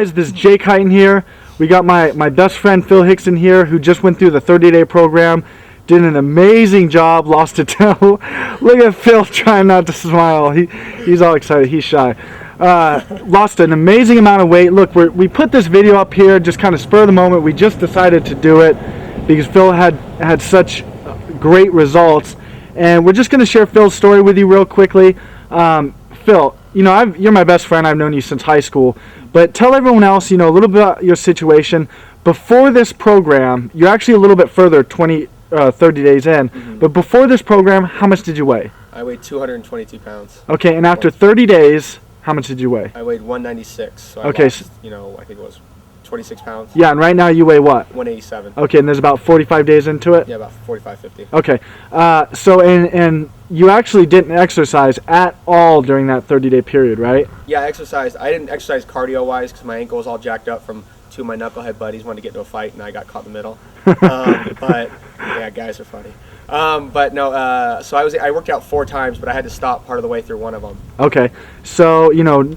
guys, this is Jake Heighton here. We got my best friend Phil Hickson here, who just went through the 30-day program, did an amazing job, lost a toe. Look at Phil trying not to smile. He's all excited. He's shy. Lost an amazing amount of weight. Look, we put this video up here just kind of spur of the moment. We just decided to do it because Phil had such great results, and we're just going to share Phil's story with you real quickly. Phil, you're my best friend. I've known you since high school. But tell everyone else, a little bit about your situation. Before this program, you're actually a little bit further, 30 days in. Mm-hmm. But before this program, how much did you weigh? I weighed 222 pounds. Okay, and after 30 days, how much did you weigh? I weighed 196. So okay, I lost, I think it was 26 pounds. Yeah, and right now you weigh what? 187. Okay, and there's about 45 days into it? Yeah, about 45, 50. Okay, so and you actually didn't exercise at all during that 30-day period, right? Yeah, I exercised. I didn't exercise cardio-wise because my ankle was all jacked up from two of my knucklehead buddies wanted to get into a fight, and I got caught in the middle. But, yeah, guys are funny. But no, so I worked out 4 times, but I had to stop part of the way through one of them. Okay, so,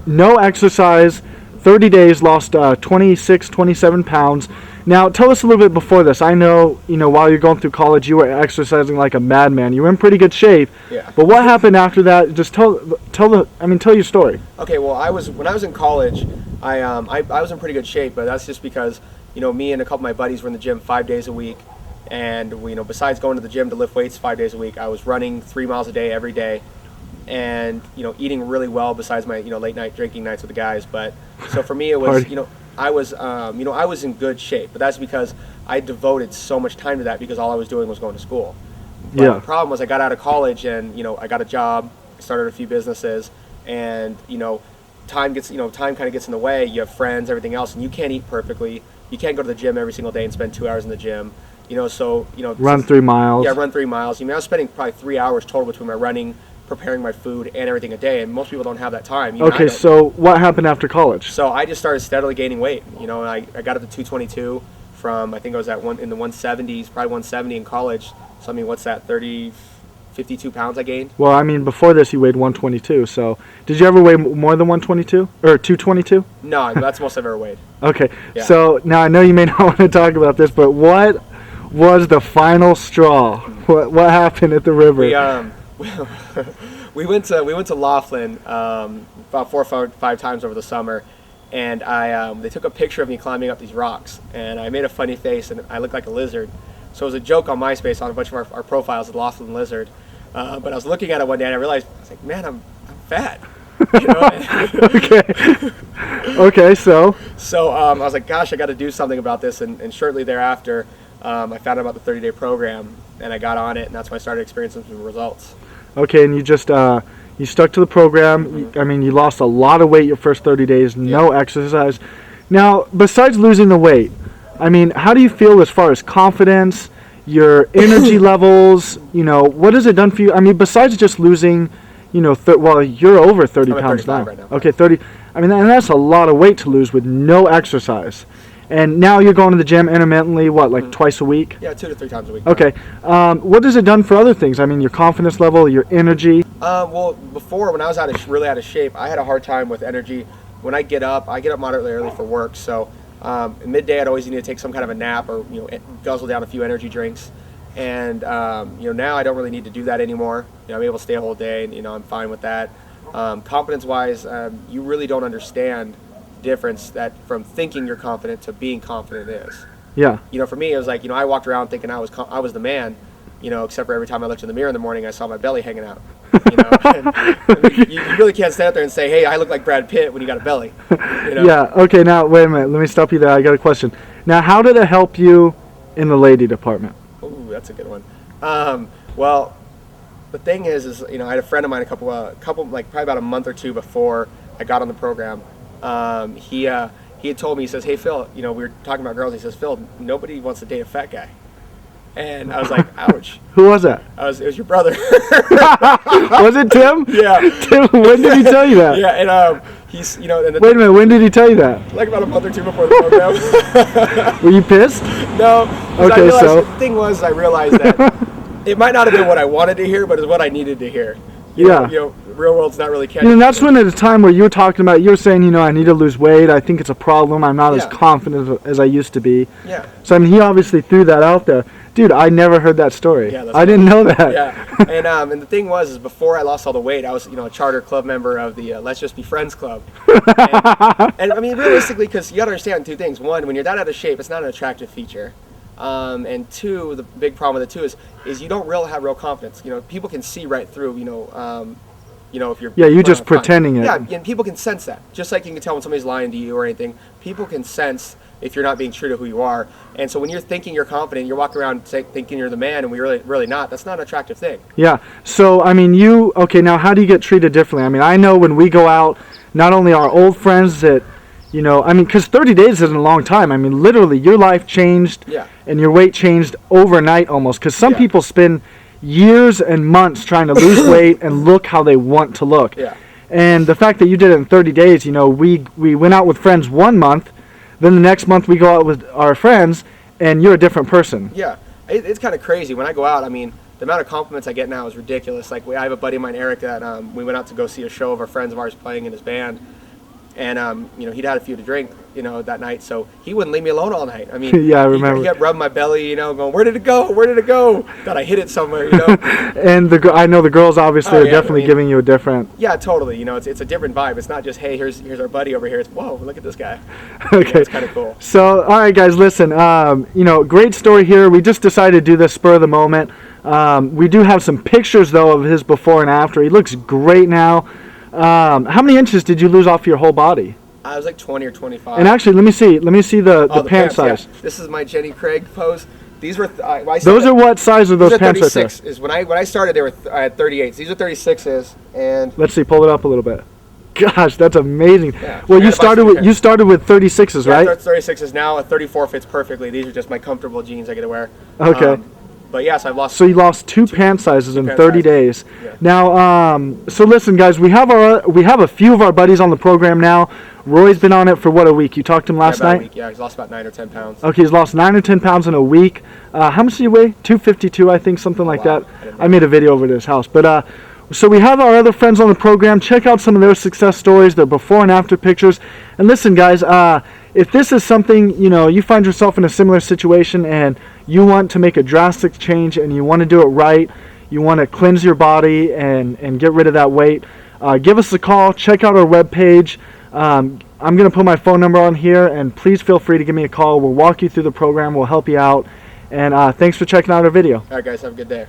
no exercise, 30 days, lost 26, 27 pounds. Now, tell us a little bit before this. I know, while you're going through college, you were exercising like a madman. You were in pretty good shape. Yeah. But what happened after that? Just tell your story. Okay, well, when I was in college, I was in pretty good shape, but that's just because, me and a couple of my buddies were in the gym 5 days a week. And besides going to the gym to lift weights 5 days a week, I was running 3 miles a day every day, and eating really well besides my late night drinking nights with the guys. But so for me it was I was in good shape, but that's because I devoted so much time to that because all I was doing was going to school. But yeah. The problem was I got out of college and I got a job, started a few businesses, and time kind of gets in the way. You have friends, everything else, and you can't eat perfectly. You can't go to the gym every single day and spend 2 hours in the gym. Run 3 miles. Yeah, run 3 miles. I was spending probably 3 hours total between my running, preparing my food, and everything a day, and most people don't have that time. Okay, so what happened after college? So I just started steadily gaining weight. I got up to 222 from, I think I was in the 170s, probably 170 in college. So what's that, 52 pounds I gained? Well, before this you weighed 122, so did you ever weigh more than 122? Or 222? No, that's the most I've ever weighed. Okay, yeah. So now I know you may not want to talk about this, but what was the final straw? What happened at the river? We went to Laughlin about 4 or 5 times over the summer, and they took a picture of me climbing up these rocks, and I made a funny face and I looked like a lizard. So it was a joke on MySpace on a bunch of our profiles, the Laughlin lizard. But I was looking at it one day and I realized, I was like, man, I'm fat. Okay, so I was like, gosh, I got to do something about this, and shortly thereafter I found out about the 30-day program, and I got on it, and that's when I started experiencing some results. Okay, and you just you stuck to the program. Mm-hmm. You lost a lot of weight your first 30 days, no exercise. Now, besides losing the weight, how do you feel as far as confidence, your energy levels? What has it done for you? Besides just losing, you're over 30 pounds now. Right now. Okay, 30. And that's a lot of weight to lose with no exercise. And now you're going to the gym intermittently, twice a week? Yeah, 2 to 3 times a week. Okay. What has it done for other things? Your confidence level, your energy? Well, before, when I was really out of shape, I had a hard time with energy. When I get up moderately early for work. So midday, I'd always need to take some kind of a nap or, guzzle down a few energy drinks. And, now I don't really need to do that anymore. I'm able to stay a whole day, and, I'm fine with that. Confidence-wise, you really don't understand difference that from thinking you're confident to being confident is. Yeah. For me, it was like, I walked around thinking I was the man, except for every time I looked in the mirror in the morning, I saw my belly hanging out. You really can't stand up there and say, hey, I look like Brad Pitt when you got a belly. Yeah. Okay. Now, wait a minute. Let me stop you there. I got a question. Now, how did it help you in the lady department? Ooh, that's a good one. Well, the thing is, I had a friend of mine a couple, like probably about a month or 2 before I got on the program. He had told me, he says, hey, Phil, we were talking about girls. He says, Phil, nobody wants to date a fat guy. And I was like, ouch. Who was that? It was your brother. Was it Tim? Yeah. Tim, when did he tell you that? Yeah, and he's, and wait a minute, when did he tell you that? Like about a month or 2 before the program. Were you pissed? No. Okay, so. The thing was, I realized that it might not have been what I wanted to hear, but it's what I needed to hear. Yeah. Real world's not really catching. And that's when at a time where you were talking about, you were saying, I need to lose weight. I think it's a problem. I'm not as Yeah. confident as I used to be. Yeah. So, I mean, he obviously threw that out there. Dude, I never heard that story. Yeah, that's I didn't know that. Yeah, and the thing is before I lost all the weight, I was a charter club member of the Let's Just Be Friends Club. and I mean, realistically, because you got to understand two things. One, when you're that out of shape, it's not an attractive feature. And two, the big problem with it too is you don't really have real confidence. People can see right through. If you're Yeah, you're just pretending it. Yeah, and people can sense that. Just like you can tell when somebody's lying to you or anything. People can sense if you're not being true to who you are. And so when you're thinking you're confident, you're walking around thinking you're the man, and we're really not. That's not an attractive thing. Yeah. So, I mean, okay, now how do you get treated differently? I mean, I know when we go out, not only our old friends that, because 30 days isn't a long time. I mean, literally, your life changed and your weight changed overnight almost. Because some people spend years and months trying to lose weight and look how they want to look. Yeah. And the fact that you did it in 30 days, we went out with friends 1 month, then the next month we go out with our friends, and you're a different person. Yeah, it's kind of crazy. When I go out, I mean, the amount of compliments I get now is ridiculous. Like, I have a buddy of mine, Eric, that we went out to go see a show of our friends of ours playing in his band. And, he'd had a few to drink, that night, so he wouldn't leave me alone all night. I mean, yeah, I remember. He kept rubbing my belly, going, where did it go? Where did it go? Thought I hit it somewhere, And I know the girls obviously are definitely giving you a different. Yeah, totally. It's a different vibe. It's not just, hey, here's our buddy over here. It's, whoa, look at this guy. Okay. It's kind of cool. So, all right, guys, listen. Great story here. We just decided to do this spur of the moment. We do have some pictures though of his before and after. He looks great now. How many inches did you lose off your whole body? I was like 20 or 25. And actually, let me see the pant size. Yeah. This is my Jenny Craig pose. These were those are what size are those pants? 36 is when I started. I had 38s. These are 36s, and let's see, pull it up a little bit. Gosh, that's amazing. Yeah. Well, you started with 36s, right? 36s now. A 34 fits perfectly. These are just my comfortable jeans I get to wear. Okay. But yes, I've lost. So you lost two pant sizes in 30 days. Yeah. Now, so listen, guys, we have a few of our buddies on the program now. Roy's been on it for a week? You talked to him last night? A week, yeah. He's lost about 9 or 10 pounds. Okay, he's lost 9 or 10 pounds in a week. How much do you weigh? 252, I think, something like that. I made a video over at his house. But so we have our other friends on the program. Check out some of their success stories, their before and after pictures. And listen, guys, if this is something, you find yourself in a similar situation and you want to make a drastic change and you want to do it right, you want to cleanse your body and get rid of that weight, give us a call. Check out our webpage. I'm going to put my phone number on here, and please feel free to give me a call. We'll walk you through the program. We'll help you out. And thanks for checking out our video. All right, guys. Have a good day.